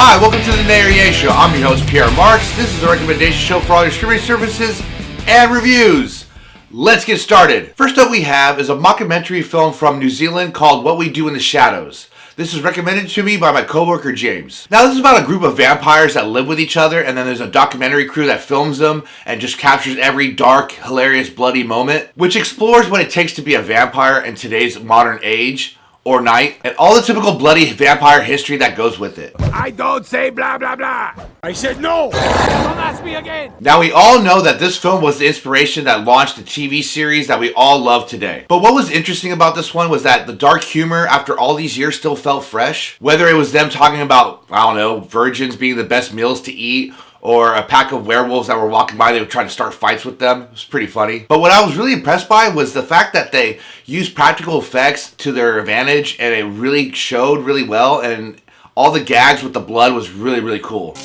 Hi, welcome to the Nary Show. I'm your host, Pierre Marks. This is a recommendation show for all your streaming services and reviews. Let's get started. First up we have is a mockumentary film from New Zealand called What We Do in the Shadows. This is recommended to me by my coworker James. Now this is about a group of vampires that live with each other, and then there's a documentary crew that films them and just captures every dark, hilarious, bloody moment, which explores what it takes to be a vampire in today's modern age or night, and all the typical bloody vampire history that goes with it. I don't say blah blah blah. I said no. Don't ask me again. Now we all know that this film was the inspiration that launched the TV series that we all love today. But what was interesting about this one was that the dark humor after all these years still felt fresh. Whether it was them talking about, I don't know, virgins being the best meals to eat, or a pack of werewolves that were walking by, they would try to start fights with them. It was pretty funny. But what I was really impressed by was the fact that they used practical effects to their advantage, and it really showed really well, and all the gags with the blood was really, really cool.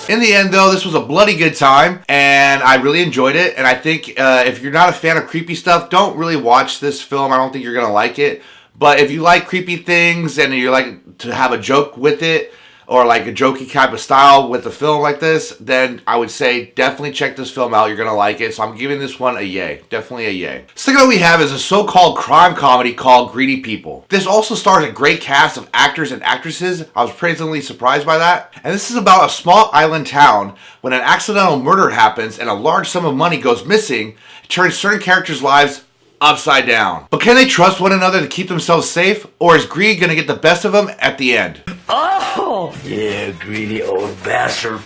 In the end, though, this was a bloody good time, and I really enjoyed it. And I think if you're not a fan of creepy stuff, don't really watch this film. I don't think you're going to like it. But if you like creepy things and you like to have a joke with it, or like a jokey type of style with a film like this, then I would say definitely check this film out. You're going to like it. So I'm giving this one a yay. Definitely a yay. Second one we have is a so-called crime comedy called Greedy People. This also stars a great cast of actors and actresses. I was pleasantly surprised by that. And this is about a small island town when an accidental murder happens and a large sum of money goes missing. It turns certain characters' lives upside down. But can they trust one another to keep themselves safe? Or is greed going to get the best of them at the end? Oh! Yeah, greedy old bastard.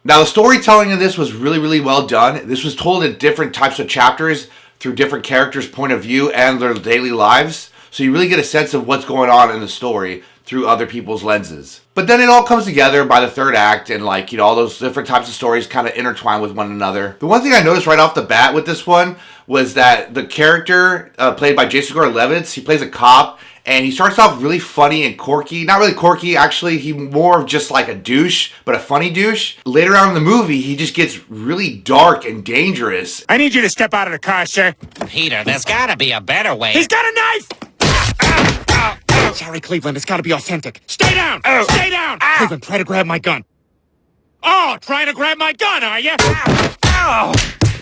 Now the storytelling of this was really, really well done. This was told in different types of chapters through different characters' point of view and their daily lives. So you really get a sense of what's going on in the story through other people's lenses. But then it all comes together by the third act, and like, you know, all those different types of stories kind of intertwine with one another. The one thing I noticed right off the bat with this one was that the character played by Jason Gordon-Levitt, he plays a cop, and he starts off really funny and quirky. Not really quirky, actually. He's more of just like a douche, but a funny douche. Later on in the movie, he just gets really dark and dangerous. I need you to step out of the car, sir. Peter, there's gotta be a better way. He's got a knife! Sorry, Cleveland, it's gotta be authentic. Stay down! Stay down! Cleveland, try to grab my gun. Oh, trying to grab my gun, are you?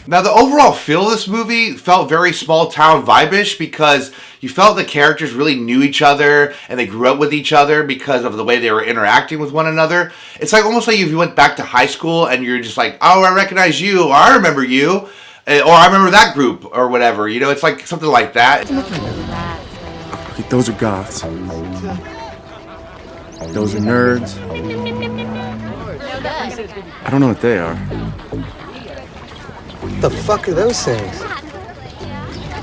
Now, the overall feel of this movie felt very small town vibe-ish because you felt the characters really knew each other and they grew up with each other because of the way they were interacting with one another. It's like almost like if you went back to high school and you're just like, oh, I recognize you, or I remember you, or I remember that group, or whatever. You know, it's like something like that. Okay, those are goths. Those are nerds. I don't know what they are. What the fuck are those things?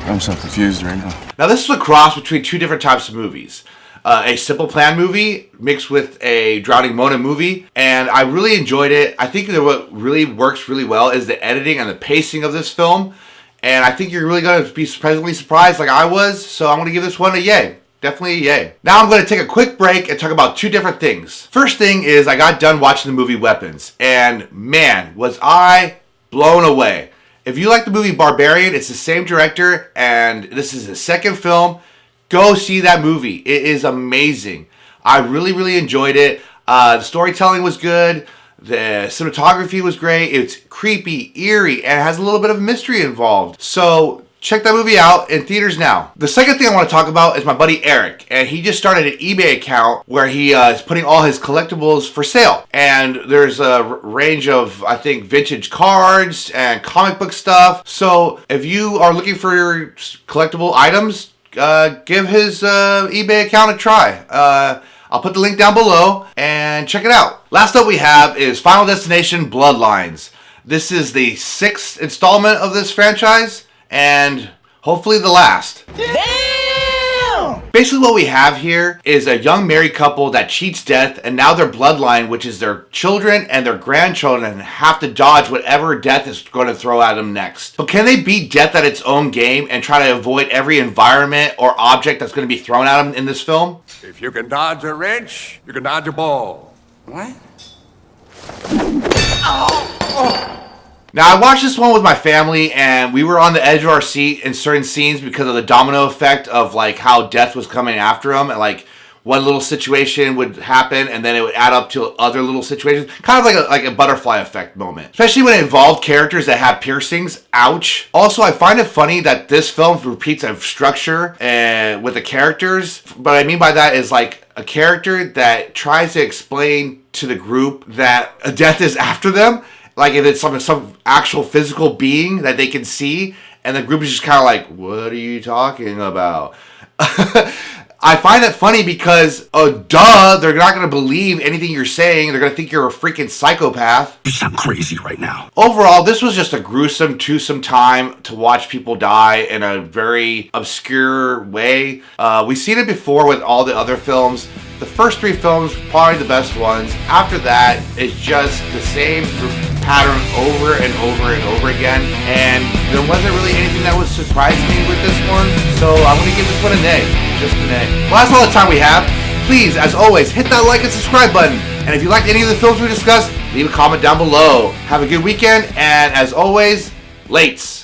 I'm so confused right now. Now, this is a cross between two different types of movies. A Simple Plan movie mixed with a Drowning Mona movie, and I really enjoyed it. I think that what really works really well is the editing and the pacing of this film, and I think you're really going to be pleasantly surprised like I was, so I'm going to give this one a yay. Definitely a yay. Now I'm going to take a quick break and talk about two different things. First thing is I got done watching the movie Weapons, and man, was I blown away. If you like the movie Barbarian, it's the same director, and this is his second film. Go see that movie. It is amazing. I really, really enjoyed it. The storytelling was good. The cinematography was great. It's creepy, eerie, and it has a little bit of mystery involved. So check that movie out in theaters now. The second thing I want to talk about is my buddy Erik, and he just started an eBay account where he is putting all his collectibles for sale. And there's a range of, I think, vintage cards and comic book stuff. So if you are looking for your collectible items, give his eBay account a try. I'll put the link down below and check it out. Last up we have is Final Destination Bloodlines. This is the 6th installment of this franchise, and hopefully the last. Damn! Basically what we have here is a young married couple that cheats death, and now their bloodline, which is their children and their grandchildren, have to dodge whatever death is going to throw at them next. But can they beat death at its own game and try to avoid every environment or object that's going to be thrown at them in this film? If you can dodge a wrench, you can dodge a ball. What? Now, I watched this one with my family, and we were on the edge of our seat in certain scenes because of the domino effect of like how death was coming after him, and like one little situation would happen, and then it would add up to other little situations, kind of like a butterfly effect moment. Especially when it involved characters that have piercings. Ouch. Also, I find it funny that this film repeats a structure with the characters. What I mean by that is like a character that tries to explain to the group that a death is after them. Like if it's some actual physical being that they can see, and the group is just kind of like, what are you talking about? I find it funny because, they're not going to believe anything you're saying. They're going to think you're a freaking psychopath. You sound crazy right now. Overall, this was just a gruesome, toothsome time to watch people die in a very obscure way. We've seen it before with all the other films. The first 3 films, probably the best ones. After that, it's just the same pattern over and over and over again. And there wasn't really anything that was surprising me with this one. So I'm going to give this one an A. Just an A. Well, that's all the time we have. Please, as always, hit that like and subscribe button. And if you liked any of the films we discussed, leave a comment down below. Have a good weekend. And as always, lates.